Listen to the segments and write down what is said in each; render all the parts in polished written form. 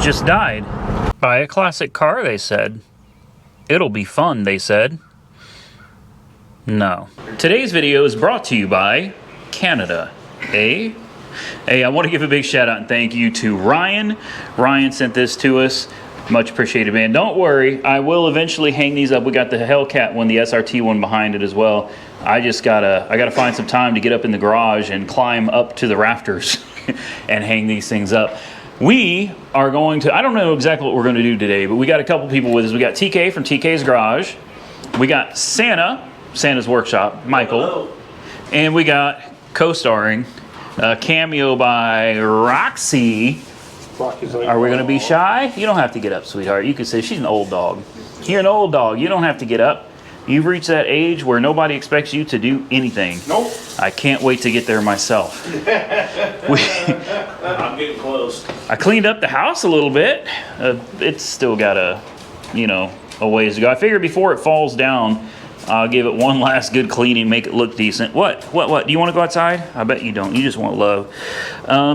just died. Buy a classic car, they said. It'll be fun, they said. No. Today's video is brought to you by Canada. Hey, I want to give a big shout out and thank you to Ryan. Ryan sent this to us. Much appreciated, man. Don't worry, I will eventually hang these up. We got the Hellcat one, the SRT one behind it as well. I gotta find some time to get up in the garage and climb up to the rafters and hang these things up. We are going to, I don't know exactly what we're going to do today, but we got a couple people with us. We got TK from TK's Garage. We got Santa's Workshop, Michael. Hello. And we got co-starring, cameo by Roxy. Are we going to be shy? You don't have to get up, sweetheart. You can say she's an old dog. You're an old dog. You don't have to get up. You've reached that age where nobody expects you to do anything. Nope. I can't wait to get there myself. I'm getting close. I cleaned up the house a little bit. It's still got a ways to go. I figured before it falls down, I'll give it one last good cleaning, make it look decent. What? Do you want to go outside? I bet you don't. You just want love.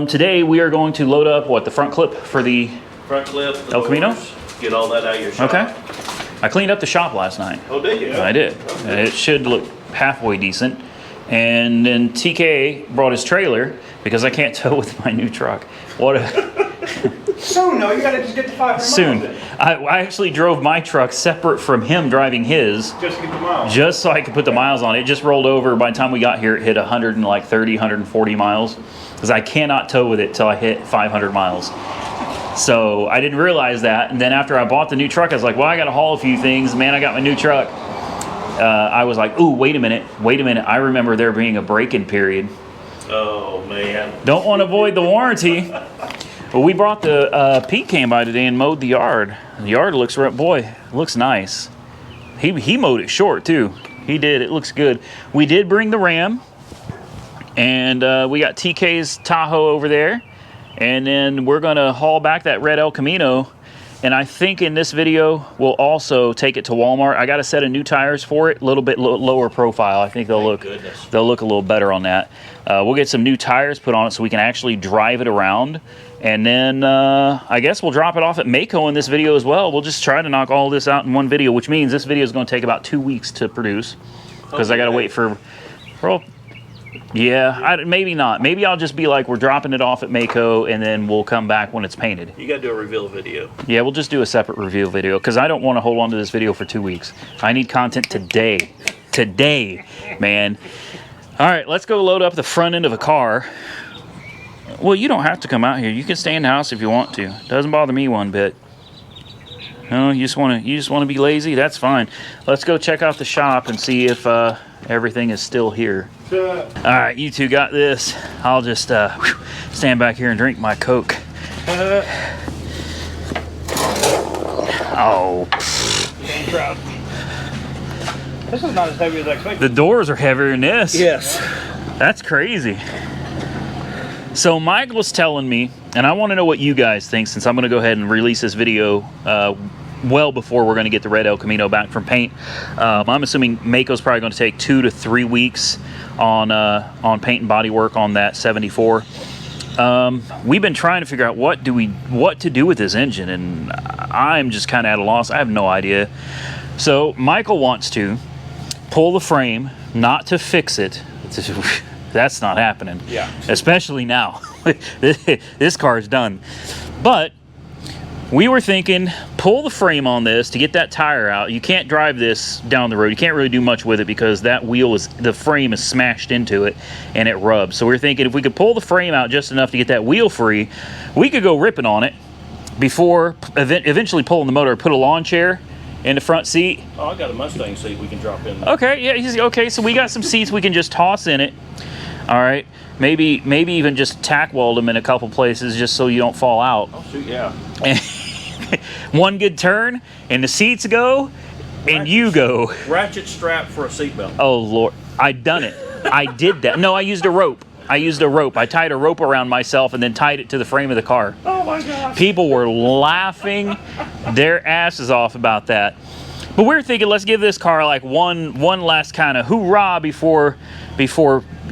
Today we are going to load up, the front clip for the front clip, El Camino? Get all that out of your shop. Okay. I cleaned up the shop last night. Oh, did you? I did. Okay. It should look halfway decent. And then TK brought his trailer because I can't tow with my new truck. Soon, no, you gotta just get to 500 Soon. miles. I actually drove my truck separate from him driving his. Just to get the miles. Just so I could put the miles on it. It just rolled over. By the time we got here, it hit 130, 140 miles. Because I cannot tow with it till I hit 500 miles. So I didn't realize that. And then after I bought the new truck, I was like, well, I got to haul a few things. Man, I got my new truck. I was like, ooh, wait a minute. I remember there being a break-in period. Oh, man. Don't want to void the warranty. Well, we brought the, Pete came by today and mowed the yard. The yard looks, looks nice. He mowed it short too. He did, it looks good. We did bring the Ram. And we got TK's Tahoe over there. And then we're gonna haul back that red El Camino. And I think in this video, we'll also take it to Walmart. I got a set of new tires for it, a little bit lower profile. I think they'll look a little better on that. We'll get some new tires put on it so we can actually drive it around. And then I guess we'll drop it off at Mako in this video as well. We'll just try to knock all this out in one video, which means this video is going to take about 2 weeks to produce because I got to wait for. Yeah, maybe not. Maybe I'll just be like, we're dropping it off at Mako, and then we'll come back when it's painted. You got to do a reveal video. Yeah, we'll just do a separate reveal video because I don't want to hold on to this video for 2 weeks. I need content today. Today, man. All right, let's go load up the front end of a car. Well, you don't have to come out here. You can stay in the house if you want to. Doesn't bother me one bit. No, you just want to be lazy? That's fine. Let's go check out the shop and see if everything is still here. All right, you two got this. I'll just stand back here and drink my Coke. Oh. This is not as heavy as I expected. The doors are heavier than this. Yes. That's crazy. So Michael's telling me, and I want to know what you guys think since I'm going to go ahead and release this video well before we're going to get the red El Camino back from paint. I'm assuming Mako's probably going to take 2 to 3 weeks on paint and body work on that 74. We've been trying to figure out what to do with this engine, and I'm just kind of at a loss. I have no idea. So Michael wants to pull the frame, not to fix it. That's not happening. Yeah. Especially now. This car is done. But we were thinking, pull the frame on this to get that tire out. You can't drive this down the road. You can't really do much with it because that the frame is smashed into it and it rubs. So we were thinking if we could pull the frame out just enough to get that wheel free, we could go ripping on it before eventually pulling the motor. Put a lawn chair in the front seat. Oh, I got a Mustang seat we can drop in there. Okay, yeah, okay, so we got some seats we can just toss in it. All right, maybe even just tack weld them in a couple places just so you don't fall out. Oh, shoot, yeah. One good turn, and the seats go, and you go. Ratchet strap for a seatbelt. Oh, Lord. I done it. I did that. No, I used a rope. I tied a rope around myself and then tied it to the frame of the car. Oh, my gosh. People were laughing their asses off about that. But we're thinking, let's give this car like one last kind of hoorah before,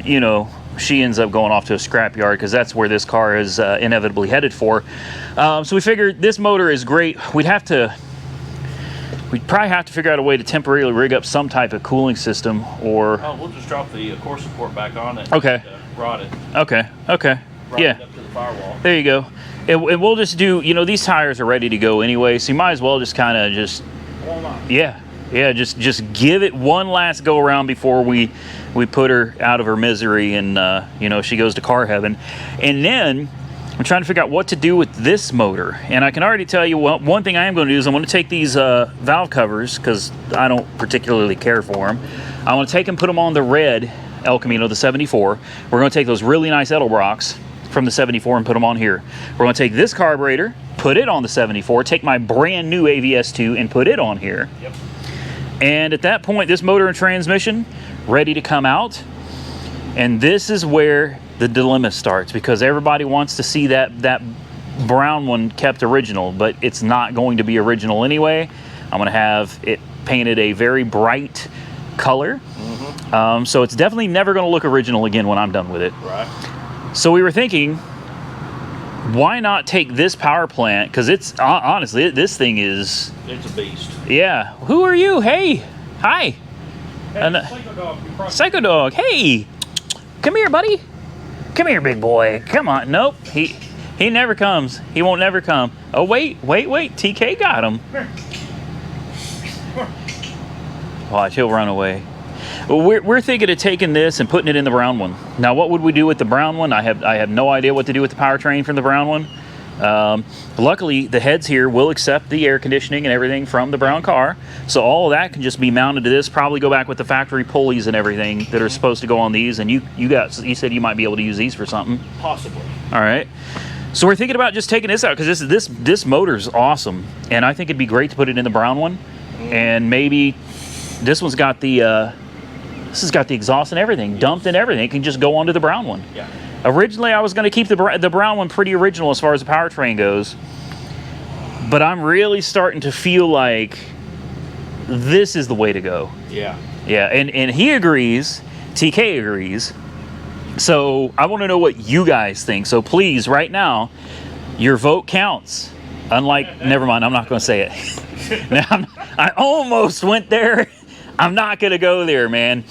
you know, she ends up going off to a scrapyard because that's where this car is inevitably headed for. So we figured this motor is great. We'd probably have to figure out a way to temporarily rig up some type of cooling system, or... Oh, we'll just drop the core support back on it. Okay. And, rod it. Okay. Rod Yeah. it up to the firewall. There you go. And we'll just do, you know, these tires are ready to go anyway, so you might as well just kind of just... Warm up. Yeah, just give it one last go around before we put her out of her misery and, you know, she goes to car heaven. And then... I'm trying to figure out what to do with this motor. And I can already tell you, well, one thing I am going to do is I'm going to take these valve covers, because I don't particularly care for them. I want to take them, put them on the red El Camino, the 74. We're going to take those really nice Edelbrocks from the 74 and put them on here. We're going to take this carburetor, put it on the 74, take my brand new AVS2 and put it on here. Yep. And at that point, this motor and transmission ready to come out. And this is where the dilemma starts, because everybody wants to see that brown one kept original, but it's not going to be original anyway. I'm going to have it painted a very bright color. Mm-hmm. So it's definitely never going to look original again when I'm done with it. Right. So we were thinking, why not take this power plant? Because it's honestly, this thing is... It's a beast. Yeah. Who are you? Hey. Hi. Hey, Psycho Dog. You crossed- Psycho Dog. Hey. Come here, buddy. Come here, big boy. Come on. Nope. He never comes. He won't never come. Oh, wait. TK got him. Watch, he'll run away. Well, we're thinking of taking this and putting it in the brown one. Now, what would we do with the brown one? I have no idea what to do with the powertrain from the brown one. Luckily, the heads here will accept the air conditioning and everything from the brown car. So all of that can just be mounted to this, probably go back with the factory pulleys and everything that are supposed to go on these. And you said you might be able to use these for something. Possibly. All right. So we're thinking about just taking this out, because this motor's awesome. And I think it'd be great to put it in the brown one. And maybe this one's got the, this has got the exhaust and everything, dumped and everything. It can just go onto the brown one. Yeah. Originally, I was going to keep the brown one pretty original as far as the powertrain goes, but I'm really starting to feel like this is the way to go. Yeah. Yeah, and he agrees, TK agrees, so I want to know what you guys think. So please, right now, your vote counts. Unlike, never mind, I'm not going to say it. Now, I almost went there. I'm not going to go there, man.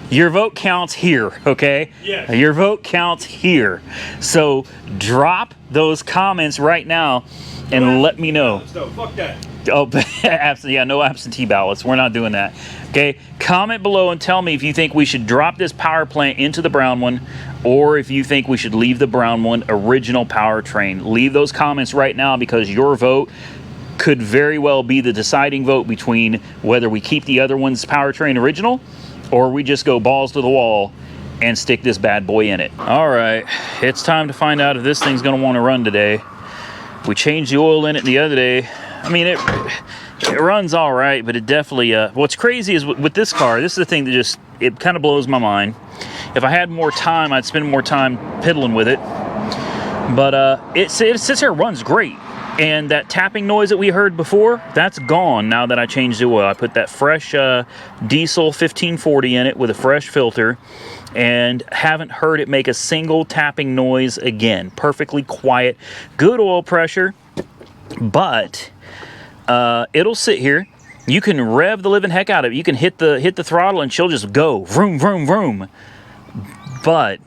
Your vote counts here, okay? Yes. Your vote counts here. So drop those comments right now and let me know. No, fuck that. Oh, no absentee ballots. We're not doing that. Okay? Comment below and tell me if you think we should drop this power plant into the brown one, or if you think we should leave the brown one original powertrain. Leave those comments right now, because your vote could very well be the deciding vote between whether we keep the other one's powertrain original, or we just go balls to the wall and stick this bad boy in it. All right, it's time to find out if this thing's gonna want to run today. We changed the oil in it the other day. I mean, it runs all right, but it definitely, what's crazy is with this car, this is the thing that it kind of blows my mind. If I had more time, I'd spend more time piddling with it. But it sits here, runs great. And that tapping noise that we heard before, that's gone now that I changed the oil. I put that fresh diesel 1540 in it with a fresh filter, and haven't heard it make a single tapping noise again. Perfectly quiet, good oil pressure, but it'll sit here. You can rev the living heck out of it. You can hit the throttle and she'll just go vroom, vroom, vroom. But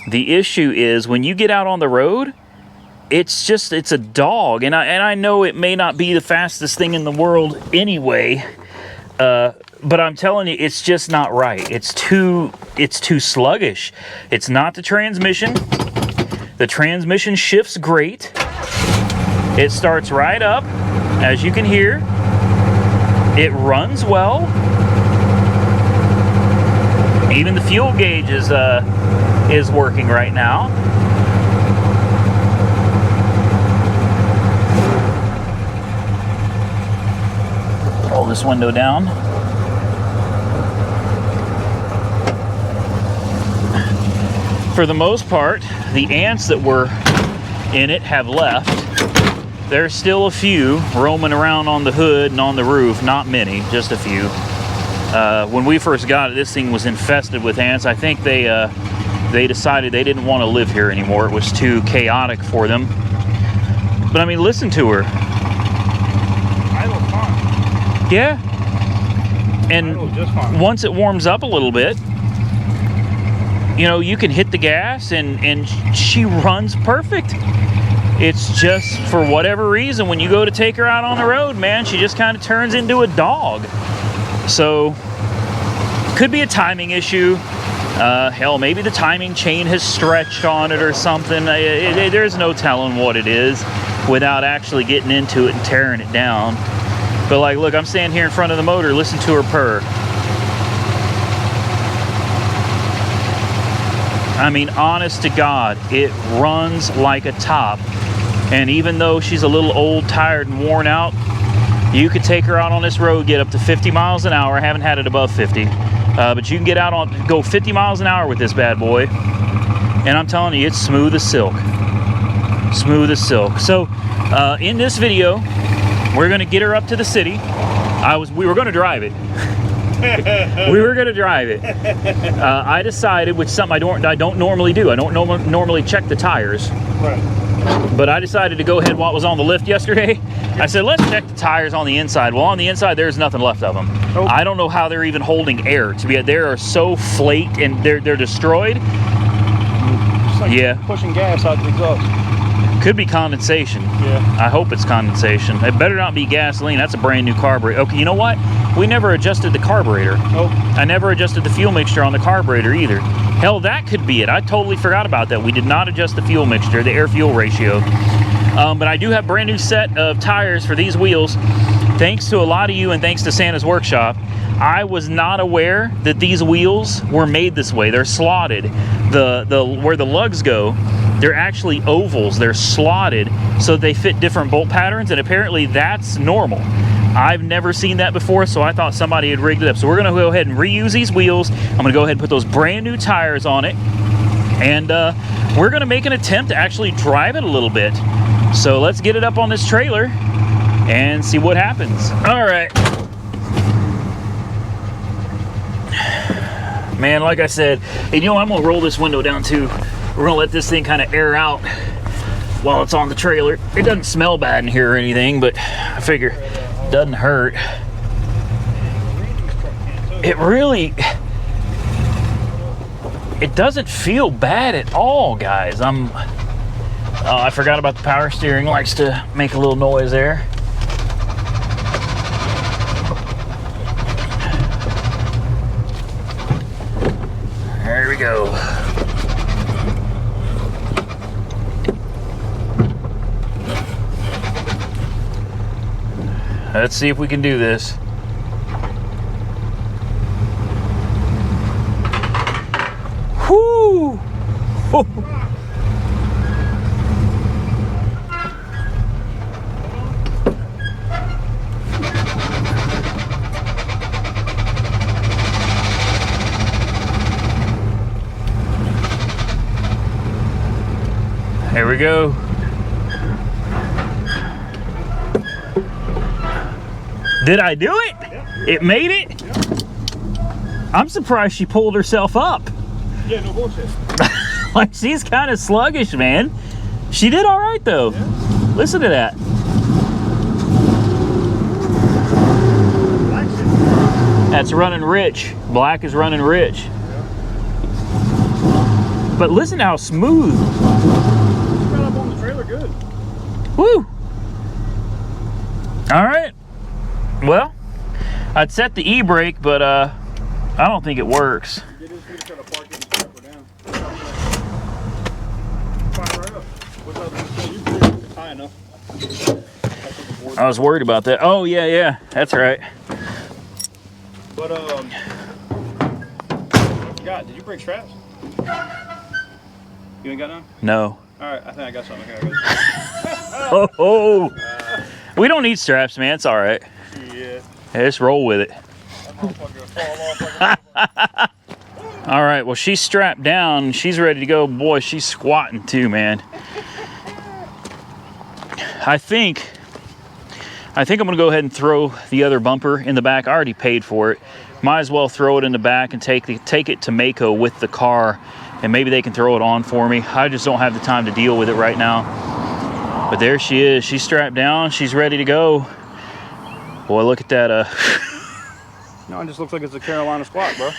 the issue is when you get out on the road, it's a dog, and I know it may not be the fastest thing in the world anyway, but I'm telling you, it's just not right. It's too sluggish. It's not the transmission. The transmission shifts great. It starts right up, as you can hear. It runs well. Even the fuel gauge is working right now. Roll this window down. For the most part, the ants that were in it have left. There's still a few roaming around on the hood and on the roof. Not many, just a few. When we first got it, this thing was infested with ants. I think they decided they didn't want to live here anymore. It was too chaotic for them. But I mean, listen to her. I look fine. Yeah. I And look just fine. once it warms up a little bit, you know, you can hit the gas and she runs perfect. It's just for whatever reason, when you go to take her out on the road, man, she just kind of turns into a dog. So, could be a timing issue. Hell, maybe the timing chain has stretched on it or something. There's no telling what it is without actually getting into it and tearing it down. But like, look, I'm standing here in front of the motor, listen to her purr. I mean, honest to God, it runs like a top. And even though she's a little old, tired, and worn out, you could take her out on this road, get up to 50 miles an hour. I haven't had it above 50. But you can get out on, go 50 miles an hour with this bad boy. And I'm telling you, it's smooth as silk. Smooth as silk. So, in this video, we're gonna get her up to the city. We were gonna drive it. We were gonna drive it. I decided, which is something I don't normally do. I don't normally check the tires. Right. But I decided to go ahead while it was on the lift yesterday. I said, let's check the tires on the inside. Well, on the inside, there's nothing left of them. Nope. I don't know how they're even holding air. They are so flaked and they're destroyed. Just like Yeah. pushing gas out the exhaust. Could be condensation. Yeah. I hope it's condensation. It better not be gasoline. That's a brand new carburetor. Okay, you know what? We never adjusted the carburetor. Nope. I never adjusted the fuel mixture on the carburetor either. Hell, that could be it. I totally forgot about that. We did not adjust the fuel mixture, the air-fuel ratio. But I do have a brand new set of tires for these wheels. Thanks to a lot of you and thanks to Santa's Workshop, I was not aware that these wheels were made this way. They're slotted. Where the lugs go, they're actually ovals. They're slotted so they fit different bolt patterns, and apparently that's normal. I've never seen that before, so I thought somebody had rigged it up. So we're gonna go ahead and reuse these wheels. I'm gonna go ahead and put those brand new tires on it, and we're gonna make an attempt to actually drive it a little bit. So let's get it up on this trailer and see what happens. All right. Man, like I said, and you know, I'm gonna roll this window down too. We're gonna let this thing kind of air out while it's on the trailer. It doesn't smell bad in here or anything, but I figure it doesn't hurt. It really, it doesn't feel bad at all, guys. Oh, I forgot about the power steering. Likes to make a little noise there. There we go. Let's see if we can do this. Whoo! There we go. Did I do it? Yeah. It made it? Yeah. I'm surprised she pulled herself up. Yeah, no bullshit. Like, she's kind of sluggish, man. She did all right, though. Yeah. Listen to that. Black shit. That's running rich. Black is running rich. Yeah. But listen to how smooth. Just got up on the trailer good. Woo! All right. Well, I'd set the e-brake, but I don't think it works. Get this thing, try to park it and strap her down. Fire right up. What's up? You can it high enough. I was worried about that. Oh, yeah, that's right. But I forgot. Did you bring straps? You ain't got none? No. All right, I think I got something. Okay, I got Oh, we don't need straps, man. It's all right. Yeah. Yeah, just roll with it. That motherfucker fall off like a All right, well, she's strapped down. She's ready to go. Boy, she's squatting too, man. I think I'm gonna go ahead and throw the other bumper in the back. I already paid for it. Might as well throw it in the back and take it to Mako with the car, and maybe they can throw it on for me. I just don't have the time to deal with it right now. But there she is. She's strapped down. She's ready to go. Boy, look at that. No, it just looks like it's a Carolina squat, bro.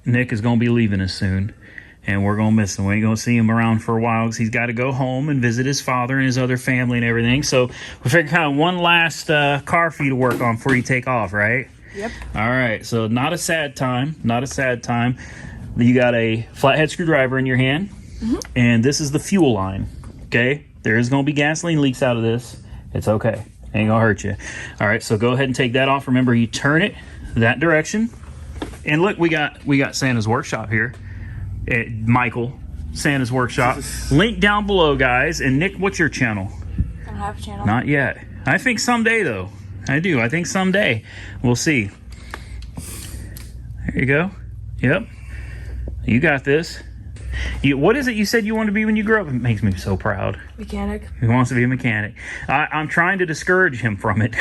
Nick is going to be leaving us soon, and we're going to miss him. We ain't going to see him around for a while because he's got to go home and visit his father and his other family and everything. So we figured kind of one last car for you to work on before you take off, right? Yep. All right, so not a sad time. You got a flathead screwdriver in your hand, and this is the fuel line, okay? There is going to be gasoline leaks out of this. It's okay. Ain't going to hurt you. All right, so go ahead and take that off. Remember, you turn it that direction. And look, we got Santa's Workshop here. Michael, Santa's Workshop. Link down below, guys. And Nick, what's your channel? I don't have a channel. Not yet. I think someday, though. I do. I think someday. We'll see. There you go. Yep. You got this. What is it you said you want to be when you grow up? It makes me so proud. Mechanic. He wants to be a mechanic. I'm trying to discourage him from it.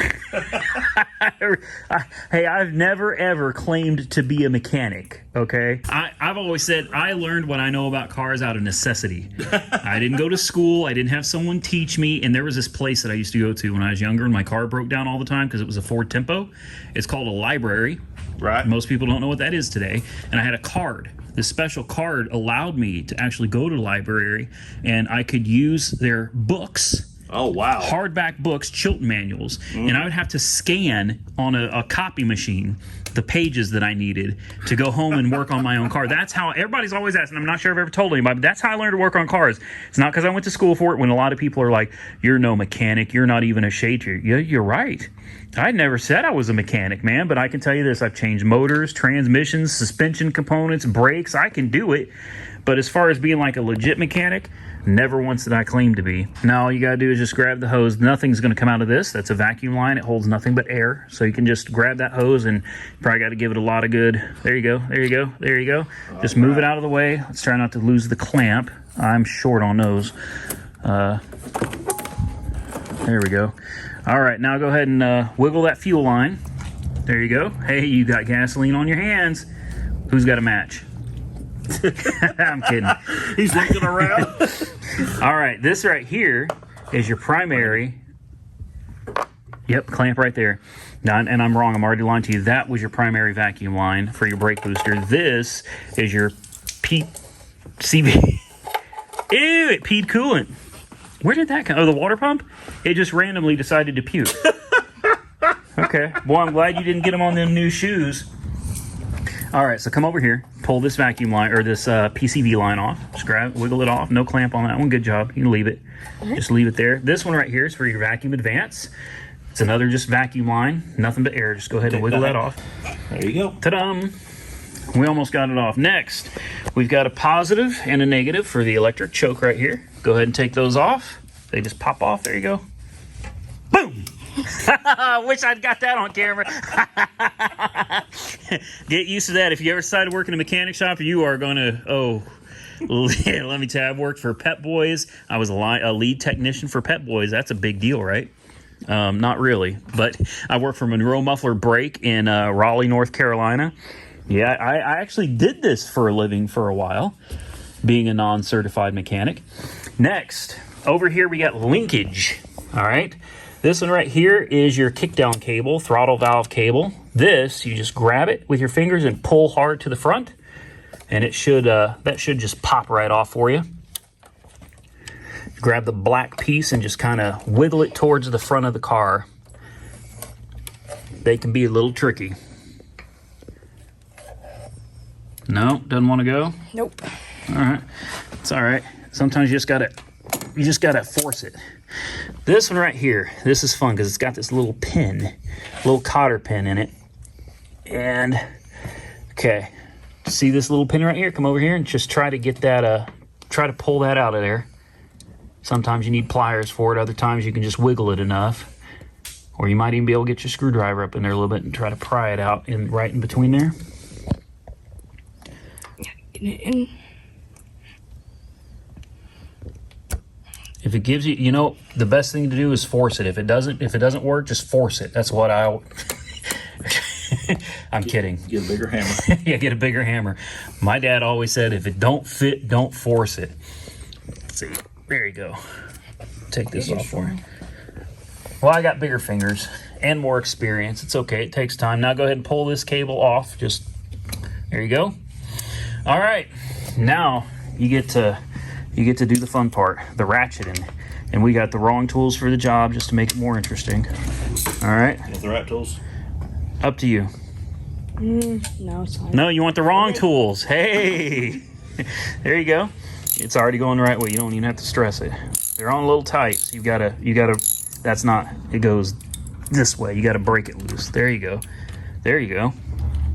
Hey, I've never, ever claimed to be a mechanic, okay? I've always said I learned what I know about cars out of necessity. I didn't go to school. I didn't have someone teach me. And there was this place that I used to go to when I was younger and my car broke down all the time because it was a Ford Tempo. It's called a library. Right. Most people don't know what that is today. And I had a card. This special card allowed me to actually go to the library and I could use their books. Oh, wow. Hardback books, Chilton manuals. And I would have to scan on a copy machine the pages that I needed to go home and work on my own car. That's how everybody's always asking. I'm not sure if I've ever told anybody, but that's how I learned to work on cars. It's not because I went to school for it when a lot of people are like, you're no mechanic. You're not even a shader. Yeah, you're right. I never said I was a mechanic, man, but I can tell you this. I've changed motors, transmissions, suspension components, brakes. I can do it. But as far as being like a legit mechanic, never once did I claim to be. Now all you gotta do is just grab the hose. Nothing's gonna come out of this. That's a vacuum line. It holds nothing but air. So you can just grab that hose and probably gotta give it a lot of good. There you go. There you go. There you go. Just move it out of the way. Let's try not to lose the clamp. I'm short on those. There we go. All right, now go ahead and wiggle that fuel line. There you go. Hey, you got gasoline on your hands. Who's got a match? I'm kidding. He's looking around. All right, this right here is your primary. Yep, clamp right there. Now, and I'm wrong. I'm already lying to you. That was your primary vacuum line for your brake booster. This is your CV. Ew, it peed coolant. Where did that come? Oh, the water pump? It just randomly decided to puke. Okay. Boy, I'm glad you didn't get them on them new shoes. All right, so come over here. Pull this vacuum line, or this PCV line off. Just wiggle it off. No clamp on that one. Good job. You can leave it. Just leave it there. This one right here is for your vacuum advance. It's another just vacuum line. Nothing but air. Just go ahead and wiggle that off. There you go. Ta-dum. We almost got it off. Next, we've got a positive and a negative for the electric choke right here. Go ahead and take those off. They just pop off. There you go. Boom. I wish I'd got that on camera. Get used to that. If you ever decide to work in a mechanic shop, you are going to, let me tell you, I've worked for Pep Boys. I was a lead technician for Pep Boys. That's a big deal, right? Not really, but I worked for Monroe Muffler Brake in Raleigh, North Carolina. Yeah, I actually did this for a living for a while, being a non-certified mechanic. Next, over here we got linkage, all right? This one right here is your kickdown cable, throttle valve cable. This, you just grab it with your fingers and pull hard to the front, and it should that should just pop right off for you. Grab the black piece and just kind of wiggle it towards the front of the car. They can be a little tricky. No, doesn't want to go? Nope. All right. It's all right. Sometimes you just gotta force it. This one right here, this is fun because it's got this little pin, little cotter pin in it. And, okay, see this little pin right here? Come over here and just try to get that, try to pull that out of there. Sometimes you need pliers for it. Other times you can just wiggle it enough. Or you might even be able to get your screwdriver up in there a little bit and try to pry it out right in between there. Get it in. If it gives you, you know, the best thing to do is force it. If it doesn't work, just force it. That's what I'm kidding. Get a bigger hammer. Yeah, get a bigger hammer. My dad always said, if it don't fit, don't force it. Let's see. There you go. Take this off for me. Well, I got bigger fingers and more experience. It's okay. It takes time. Now go ahead and pull this cable off. Just, there you go. All right. Now you get to do the fun part, the ratcheting. And we got the wrong tools for the job just to make it more interesting. All right. With the right tools? Up to you. No, it's fine. No, you want the wrong tools. Hey. There you go. It's already going the right way. You don't even have to stress it. They're on a little tight. So you gotta, that's not, it goes this way. You gotta break it loose. There you go. There you go.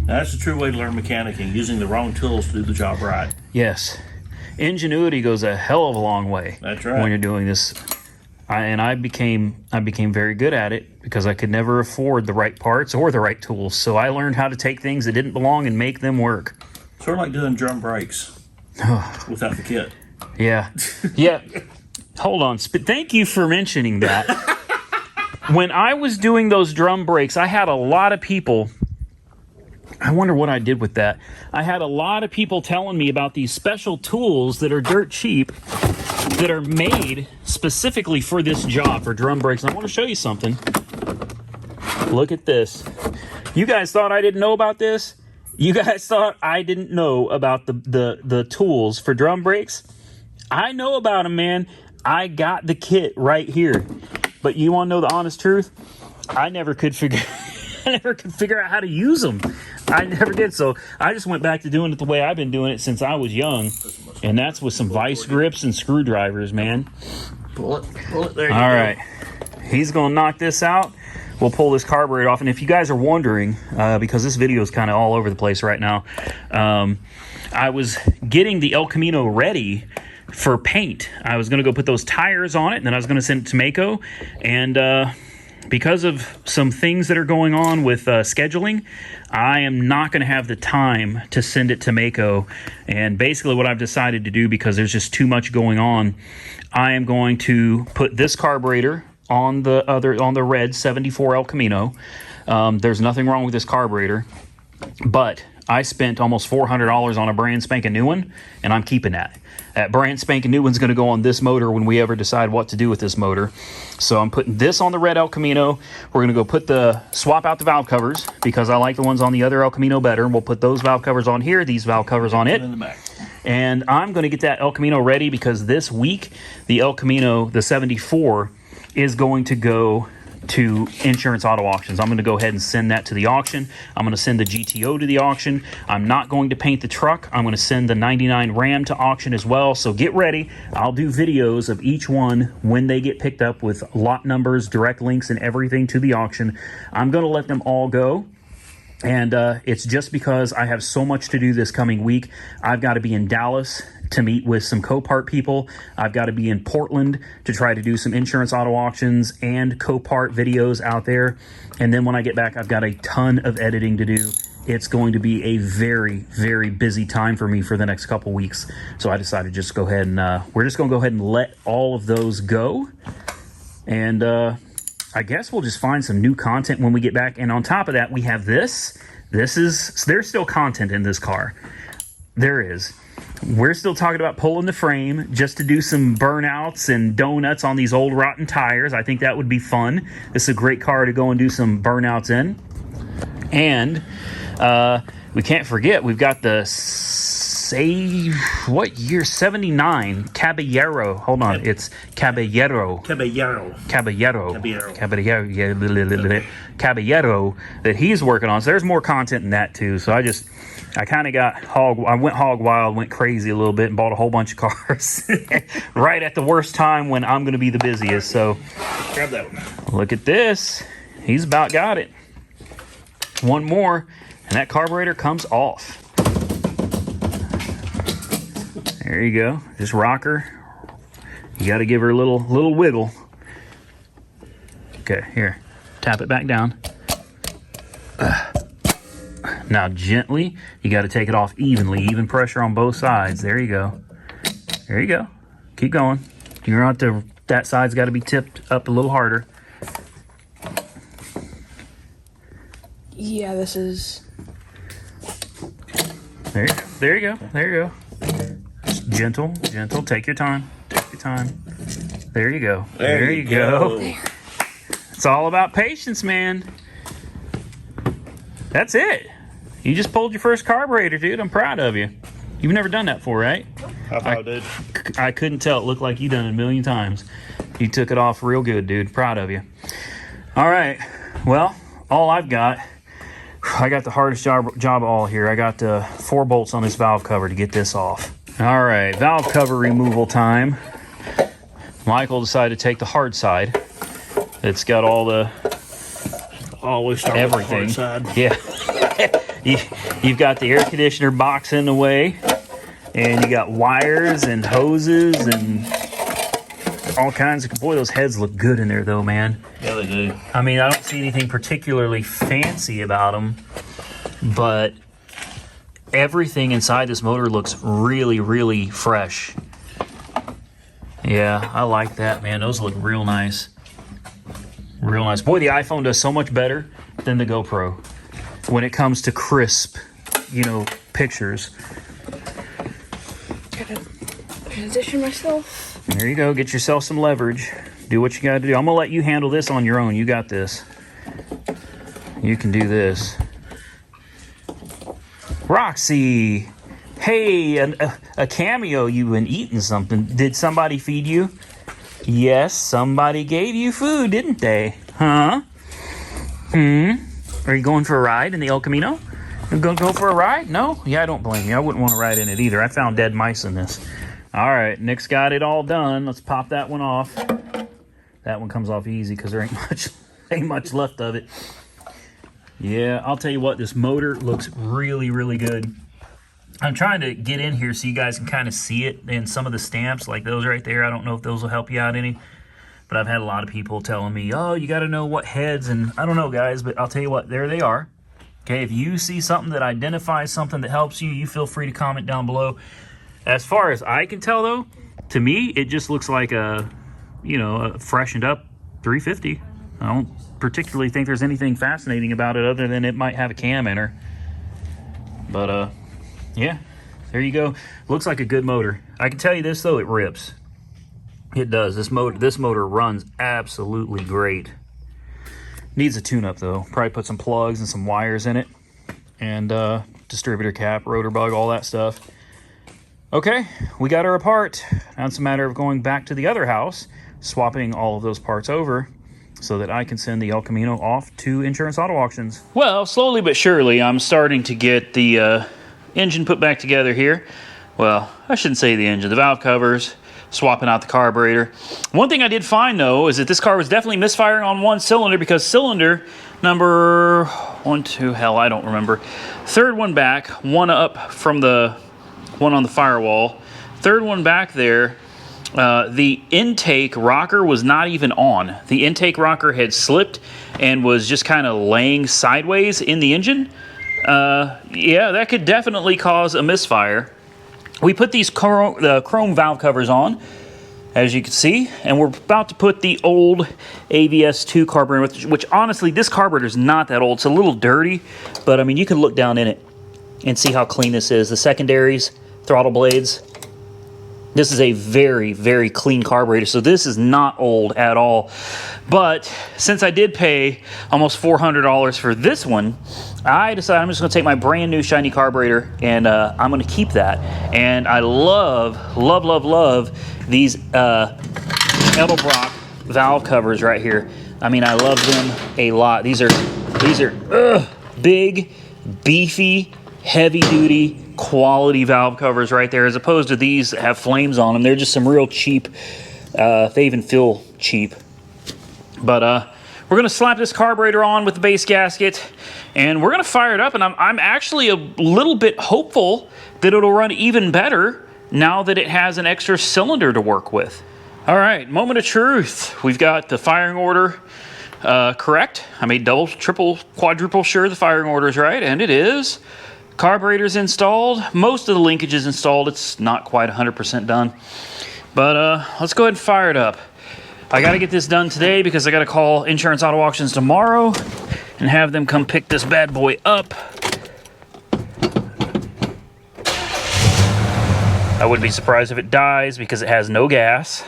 Now, that's the true way to learn mechanicking, using the wrong tools to do the job right. Yes. Ingenuity goes a hell of a long way. That's right. When you're doing this. I became very good at it because I could never afford the right parts or the right tools. So I learned how to take things that didn't belong and make them work. Sort of like doing drum brakes without the kit. Yeah. Yeah. Hold on. Thank you for mentioning that. When I was doing those drum brakes, I had a lot of people. I wonder what I did with that. I had a lot of people telling me about these special tools that are dirt cheap that are made specifically for this job, for drum brakes. And I want to show you something. Look at this. You guys thought I didn't know about this? You guys thought I didn't know about the tools for drum brakes? I know about them, man. I got the kit right here. But you want to know the honest truth? I never could figure out how to use them. I never did. So I just went back to doing it the way I've been doing it since I was young. And that's with some vice grips and screwdrivers, man. Pull it. There you go. All right. He's going to knock this out. We'll pull this carburetor off. And if you guys are wondering, because this video is kind of all over the place right now, I was getting the El Camino ready for paint. I was going to go put those tires on it, and then I was going to send it to Mako. And because of some things that are going on with scheduling, I am not going to have the time to send it to Mako. And basically what I've decided to do, because there's just too much going on, I am going to put this carburetor on the red 74 El Camino. There's nothing wrong with this carburetor, but I spent almost $400 on a brand spanking new one, and I'm keeping that. That brand spanking new one's going to go on this motor when we ever decide what to do with this motor. So I'm putting this on the red El Camino. We're going to go swap out the valve covers because I like the ones on the other El Camino better. And we'll put those valve covers on here, these valve covers on it. In the back. And I'm going to get that El Camino ready because this week, the El Camino, the 74, is going to go to Insurance Auto Auctions. I'm going to go ahead and send that to the auction. I'm going to send the GTO to the auction. I'm not going to paint the truck. I'm going to send the 99 Ram to auction as well. So get ready. I'll do videos of each one when they get picked up with lot numbers, direct links, and everything to the auction. I'm going to let them all go. And it's just because I have so much to do this coming week. I've got to be in Dallas to meet with some Copart people. I've got to be in Portland to try to do some Insurance Auto Auctions and Copart videos out there. And then when I get back, I've got a ton of editing to do. It's going to be a very, very busy time for me for the next couple weeks. So I decided to just go ahead and we're just going to go ahead and let all of those go. And I guess we'll just find some new content when we get back. And on top of that, we have this. There's still content in this car. There is. We're still talking about pulling the frame just to do some burnouts and donuts on these old rotten tires. I think that would be fun. This is a great car to go and do some burnouts in. And we can't forget, we've got the what year? 79 Caballero. Hold on, it's Caballero that he's working on. So there's more content in that too. So I kind of got I went hog wild, went crazy a little bit, and bought a whole bunch of cars right at the worst time when I'm going to be the busiest. So Grab that one. Look at this. He's about got it. One more, and that carburetor comes off. There you go. Just rock her. You got to give her a little wiggle. Okay, here. Tap it back down. Now gently, you got to take it off evenly, even pressure on both sides. There you go. There you go. Keep going. You're not that side's got to be tipped up a little harder. Yeah, this is... There you go. There you go. Just gentle. Take your time. There you go. There you go. It's all about patience, man. That's it. You just pulled your first carburetor, dude. I'm proud of you. You've never done that before, right? I thought I did. I couldn't tell. It looked like you done it a million times. You took it off real good, dude. Proud of you. All right. Well, all I got the hardest job of all here. I got 4 bolts on this valve cover to get this off. All right. Valve cover removal time. Michael decided to take the hard side. It's got all the... Always start everything. With the hard side. Yeah. You've got the air conditioner box in the way, and you got wires and hoses and all kinds of... Boy, those heads look good in there, though, man. Yeah, they do. I mean, I don't see anything particularly fancy about them, but everything inside this motor looks really, really fresh. Yeah, I like that, man. Those look real nice. Real nice. Boy, the iPhone does so much better than the GoPro when it comes to crisp, pictures. Gotta position myself. There you go. Get yourself some leverage. Do what you got to do. I'm going to let you handle this on your own. You got this. You can do this. Roxy. Hey, a cameo. You've been eating something. Did somebody feed you? Yes, somebody gave you food, didn't they? Huh? Are you going for a ride in the El Camino? You gonna go for a ride? No? Yeah, I don't blame you. I wouldn't want to ride in it either. I found dead mice in this. All right, Nick's got it all done. Let's pop that one off. That one comes off easy because there ain't much left of it. Yeah, I'll tell you what, this motor looks really, really good. I'm trying to get in here so you guys can kind of see it in some of the stamps, like those right there. I don't know if those will help you out any, but I've had a lot of people telling me, oh, you got to know what heads, and I don't know, guys, but I'll tell you what, there they are. Okay, if you see something that identifies something that helps you, you feel free to comment down below. As far as I can tell, though, to me, it just looks like a freshened up 350. I don't particularly think there's anything fascinating about it other than it might have a cam in her. But, yeah, there you go. Looks like a good motor. I can tell you this, though, it rips. It does. This motor runs absolutely great. Needs a tune-up, though. Probably put some plugs and some wires in it. And distributor cap, rotor bug, all that stuff. Okay, we got her apart. Now it's a matter of going back to the other house, swapping all of those parts over, so that I can send the El Camino off to Insurance Auto Auctions. Well, slowly but surely, I'm starting to get the engine put back together here. Well, I shouldn't say the engine, the valve covers, swapping out the carburetor. One thing I did find, though, is that this car was definitely misfiring on one cylinder, because cylinder number 1, 2, hell, I don't remember. Third one back, one up from the one on the firewall. Third one back there, the intake rocker was not even on. The intake rocker had slipped and was just kind of laying sideways in the engine. Yeah, that could definitely cause a misfire. We put these chrome valve covers on, as you can see, and we're about to put the old AVS2 carburetor, which honestly, this carburetor is not that old. It's a little dirty, but I mean, you can look down in it and see how clean this is. The secondaries, throttle blades. This is a very, very clean carburetor, so this is not old at all. But since I did pay almost $400 for this one, I decided I'm just going to take my brand new shiny carburetor and I'm going to keep that. And I love these Edelbrock valve covers right here. I mean, I love them a lot. These are big, beefy, heavy-duty, quality valve covers right there, as opposed to these that have flames on them. They're just some real cheap, they even feel cheap. But we're gonna slap this carburetor on with the base gasket, and we're gonna fire it up, and I'm actually a little bit hopeful that it'll run even better now that it has an extra cylinder to work with. All right, moment of truth. We've got the firing order correct. I made double, triple, quadruple sure the firing order is right, and it is. Carburetor's installed. Most of the linkage is installed. It's not quite 100% done. But let's go ahead and fire it up. I got to get this done today because I got to call Insurance Auto Auctions tomorrow and have them come pick this bad boy up. I wouldn't be surprised if it dies because it has no gas.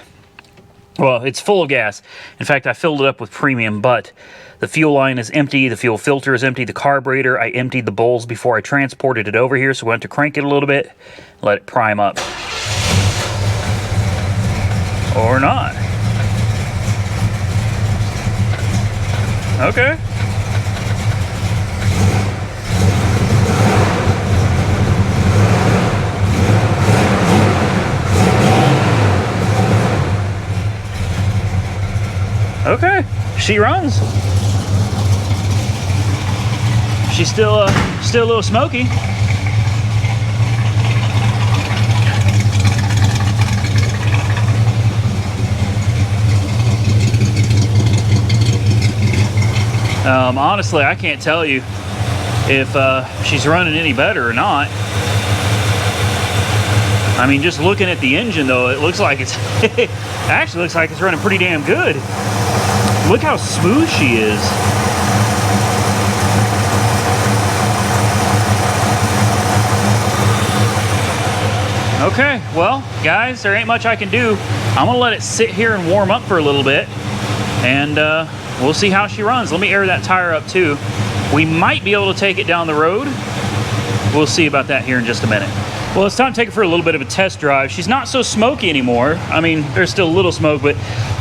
Well, it's full of gas. In fact, I filled it up with premium, but the fuel line is empty, the fuel filter is empty, the carburetor, I emptied the bowls before I transported it over here, so we went to crank it a little bit, let it prime up. Or not. Okay. Okay, she runs. She's still a little smoky. Honestly, I can't tell you if she's running any better or not. I mean, just looking at the engine, though, it looks like it's actually looks like it's running pretty damn good. Look how smooth she is. Okay, well, guys, there ain't much I can do. I'm gonna let it sit here and warm up for a little bit, and we'll see how she runs. Let me air that tire up too. We might be able to take it down the road. We'll see about that here in just a minute. Well, it's time to take her for a little bit of a test drive. She's not so smoky anymore. I mean, there's still a little smoke, but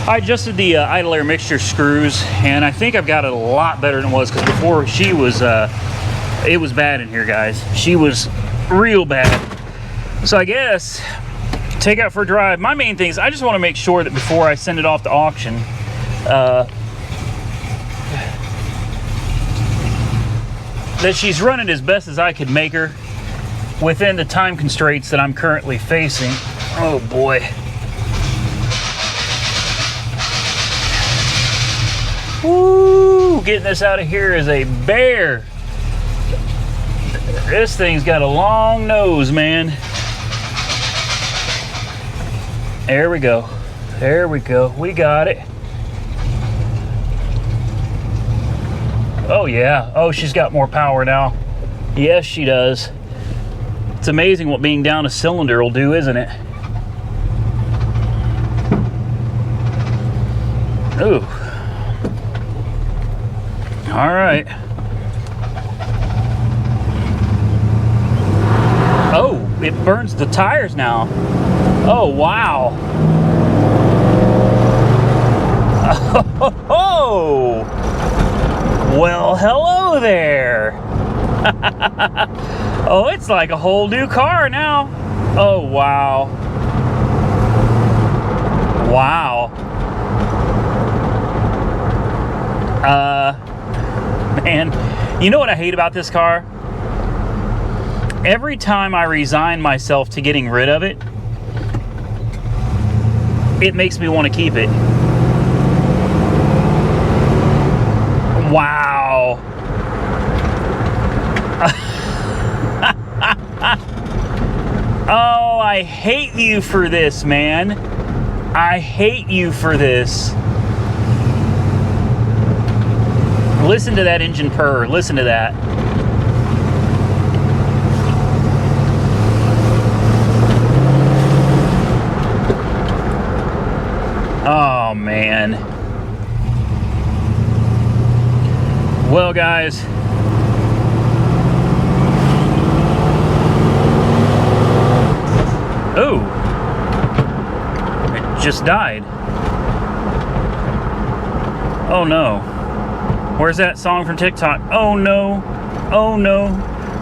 I adjusted the idle air mixture screws, and I think I've got it a lot better than it was, because before she was, it was bad in here, guys. She was real bad. So I guess, take out for a drive. My main thing is I just want to make sure that before I send it off to auction, that she's running as best as I could make her within the time constraints that I'm currently facing. Oh boy. Woo! Getting this out of here is a bear. This thing's got a long nose, man. There we go. There we go. We got it. Oh yeah. Oh, she's got more power now. Yes, she does. It's amazing what being down a cylinder will do, isn't it? Ooh. All right. Oh, it burns the tires now. Oh, wow. Oh! Well, hello there! Oh, it's like a whole new car now. Oh, wow. Wow. Man, you know what I hate about this car? Every time I resign myself to getting rid of it, it makes me want to keep it. Wow. Oh, I hate you for this, man. I hate you for this. Listen to that engine purr. Listen to that. Oh, man. Well, guys. Oh. It just died. Oh, no. Where's that song from TikTok? Oh, no. Oh, no.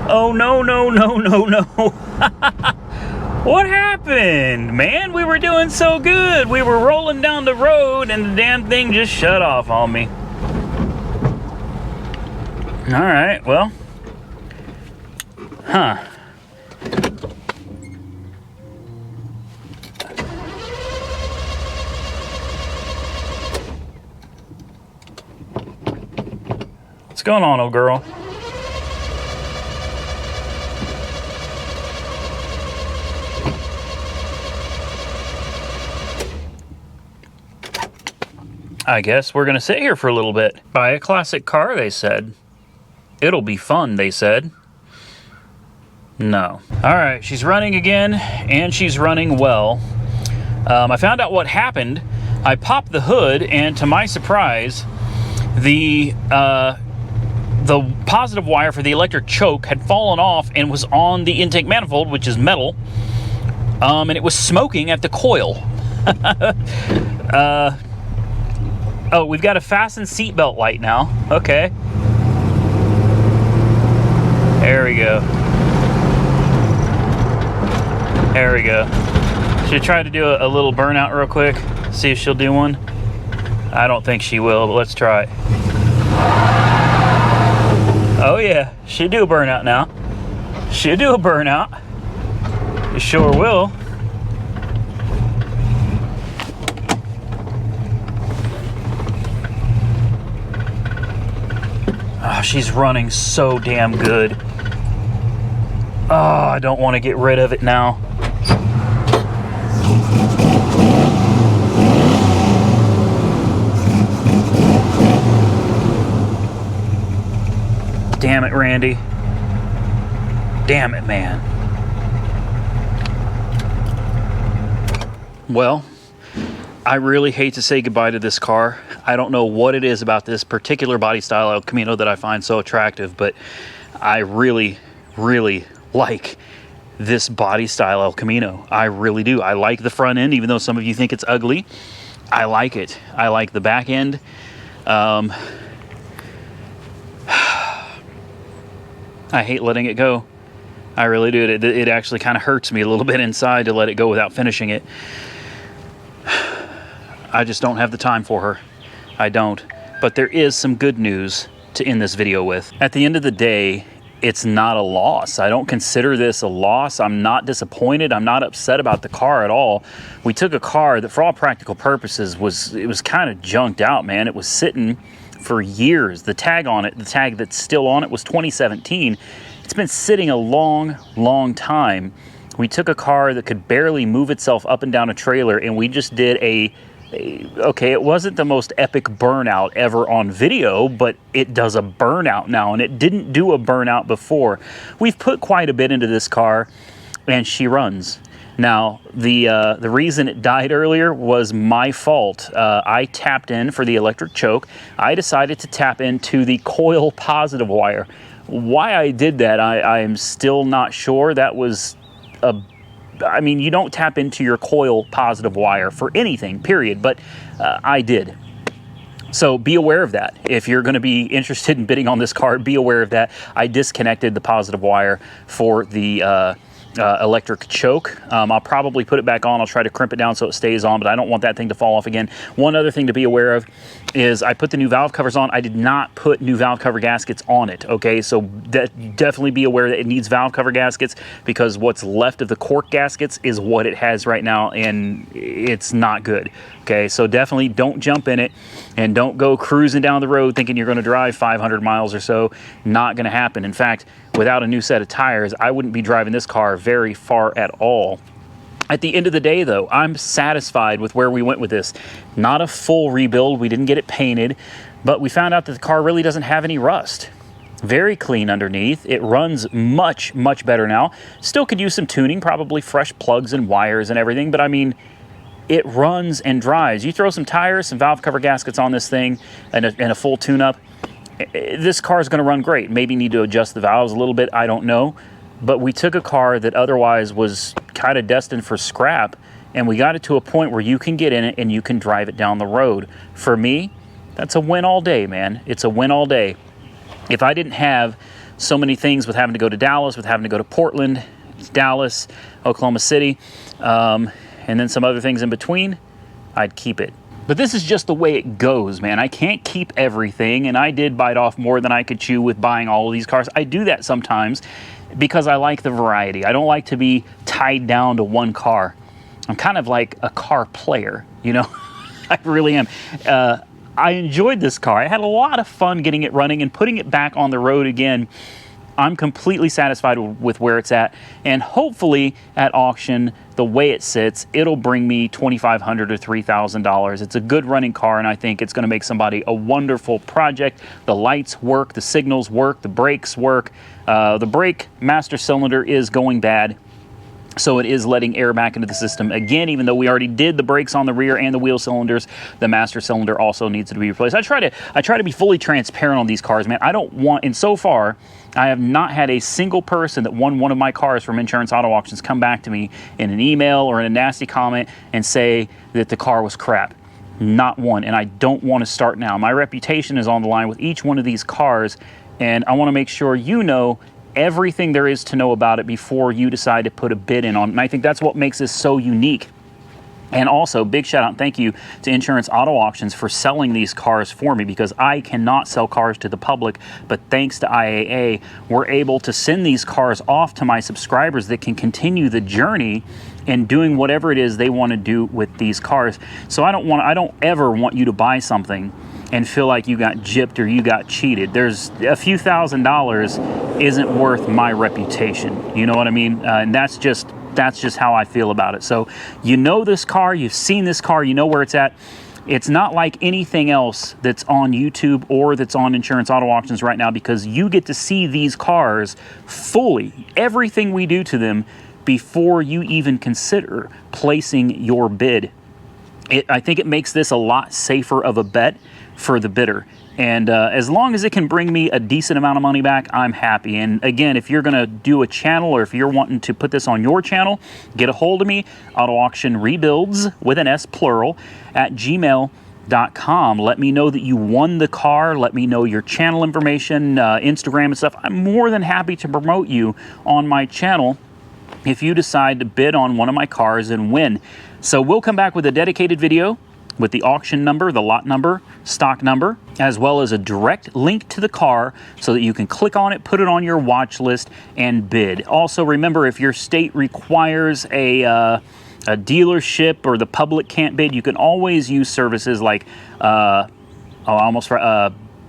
Oh, no, no, no, no, no. What happened, man? We were doing so good. We were rolling down the road and the damn thing just shut off on me. All right, well. Huh. What's going on, old girl? I guess we're gonna sit here for a little bit. Buy a classic car, they said. It'll be fun, they said. No. All right, she's running again, and she's running well. I found out what happened. I popped the hood, and to my surprise, the positive wire for the electric choke had fallen off and was on the intake manifold, which is metal, and it was smoking at the coil. Oh, we've got a fasten seatbelt light now. Okay. There we go. There we go. Should I try to do a little burnout real quick? See if she'll do one? I don't think she will, but let's try it. Oh yeah, she'll do a burnout now. She'll do a burnout. You sure will. Oh, she's running so damn good. Oh, I don't want to get rid of it now. Damn it, Randy. Damn it, man. Well, I really hate to say goodbye to this car. I don't know what it is about this particular body style El Camino that I find so attractive, but I really, really like this body style El Camino. I really do. I like the front end, even though some of you think it's ugly. I like it. I like the back end. I hate letting it go. I really do. It actually kind of hurts me a little bit inside to let it go without finishing it. I just don't have the time for her. I don't. But there is some good news to end this video with. At the end of the day, it's not a loss. I don't consider this a loss. I'm not disappointed. I'm not upset about the car at all. We took a car that, for all practical purposes, was kind of junked out, man. It was sitting for years. The tag on it, the tag that's still on it, was 2017. It's been sitting a long, long time. We took a car that could barely move itself up and down a trailer, and we just did okay, it wasn't the most epic burnout ever on video, but it does a burnout now, and it didn't do a burnout before. We've put quite a bit into this car, and she runs. Now, the reason it died earlier was my fault. I tapped in for the electric choke. I decided to tap into the coil positive wire. Why I did that, I am still not sure. That was I mean, you don't tap into your coil positive wire for anything, period, but I did. So be aware of that. If you're going to be interested in bidding on this car, be aware of that. I disconnected the positive wire for the electric choke. I'll probably put it back on. I'll try to crimp it down so it stays on, but I don't want that thing to fall off again. One other thing to be aware of is I put the new valve covers on. I did not put new valve cover gaskets on it, okay? So definitely be aware that it needs valve cover gaskets, because what's left of the cork gaskets is what it has right now, and it's not good, okay? So definitely don't jump in it, and don't go cruising down the road thinking you're going to drive 500 miles or so. Not going to happen. In fact, without a new set of tires, I wouldn't be driving this car very far at all. At the end of the day, though, I'm satisfied with where we went with this. Not a full rebuild. We didn't get it painted, but we found out that the car really doesn't have any rust. Very clean underneath. It runs much, much better now. Still could use some tuning, probably fresh plugs and wires and everything, but I mean, it runs and drives. You throw some tires, some valve cover gaskets on this thing, and a full tune-up, this car is going to run great. Maybe need to adjust the valves a little bit, I don't know. But we took a car that otherwise was kind of destined for scrap, and we got it to a point where you can get in it and you can drive it down the road. For me, that's a win all day, man. It's a win all day. If I didn't have so many things with having to go to Dallas, with having to go to Portland, Dallas, Oklahoma City, and then some other things in between, I'd keep it. But this is just the way it goes, man. I can't keep everything, and I did bite off more than I could chew with buying all of these cars. I do that sometimes because I like the variety. I don't like to be tied down to one car. I'm kind of like a car player, you know? I really am. I enjoyed this car. I had a lot of fun getting it running and putting it back on the road again. I'm completely satisfied with where it's at, and hopefully at auction, the way it sits, it'll bring me $2,500 or $3,000. It's a good running car, and I think it's going to make somebody a wonderful project. The lights work, the signals work, the brakes work. The brake master cylinder is going bad, so it is letting air back into the system again. Even though we already did the brakes on the rear and the wheel cylinders, the master cylinder also needs to be replaced. I try to be fully transparent on these cars, man. I don't want, and so far, I have not had a single person that won one of my cars from Insurance Auto Auctions come back to me in an email or in a nasty comment and say that the car was crap. Not one, and I don't want to start now. My reputation is on the line with each one of these cars, and I want to make sure you know everything there is to know about it before you decide to put a bid in on it. And I think that's what makes this so unique. And also, big shout out and thank you to Insurance Auto Auctions for selling these cars for me, because I cannot sell cars to the public, but thanks to IAA, we're able to send these cars off to my subscribers that can continue the journey in doing whatever it is they want to do with these cars. So I don't ever want you to buy something and feel like you got gypped or you got cheated. There's a few $1,000s isn't worth my reputation. You know what I mean? And that's just how I feel about it. So you know this car, you've seen this car, you know where it's at. It's not like anything else that's on YouTube or that's on Insurance Auto Auctions right now, because you get to see these cars fully, everything we do to them, before you even consider placing your bid. I think it makes this a lot safer of a bet for the bidder. And as long as it can bring me a decent amount of money back, I'm happy. And again, if you're going to do a channel, or if you're wanting to put this on your channel, get a hold of me, Auto Auction Rebuilds, with an S plural, at gmail.com. Let me know that you won the car. Let me know your channel information, Instagram and stuff. I'm more than happy to promote you on my channel if you decide to bid on one of my cars and win. So we'll come back with a dedicated video with the auction number, the lot number, stock number, as well as a direct link to the car so that you can click on it, put it on your watch list, and bid. Also, remember, if your state requires a dealership or the public can't bid, you can always use services like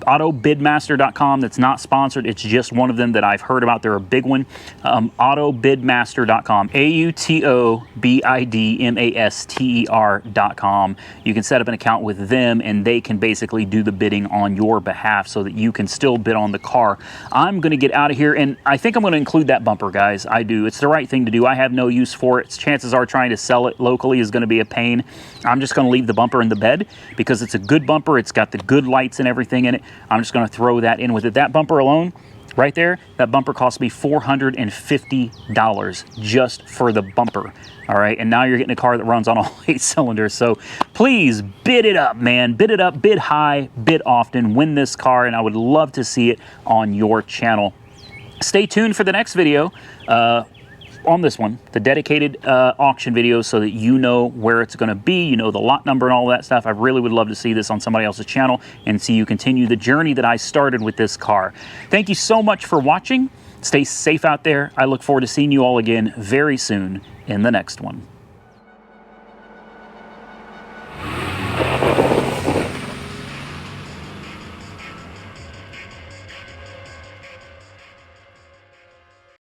AutoBidmaster.com. That's not sponsored. It's just one of them that I've heard about. They're a big one. AutoBidmaster.com. AutoBidmaster.com. You can set up an account with them, and they can basically do the bidding on your behalf so that you can still bid on the car. I'm going to get out of here, and I think I'm going to include that bumper, guys. I do. It's the right thing to do. I have no use for it. Chances are trying to sell it locally is going to be a pain. I'm just going to leave the bumper in the bed because it's a good bumper. It's got the good lights and everything in it. I'm just going to throw that in with it. That bumper alone, Right there, that bumper cost me $450 just for the bumper. All right, and now you're getting a car that runs on all 8 cylinders. So please bid it up, man. Bid it up, bid high, bid often. Win this car, and I would love to see it on your channel. Stay tuned for the next video on this one, the dedicated auction video, so that you know where it's going to be, you know the lot number and all that stuff. I really would love to see this on somebody else's channel and see you continue the journey that I started with this car. Thank you so much for watching. Stay safe out there. I look forward to seeing you all again very soon in the next one.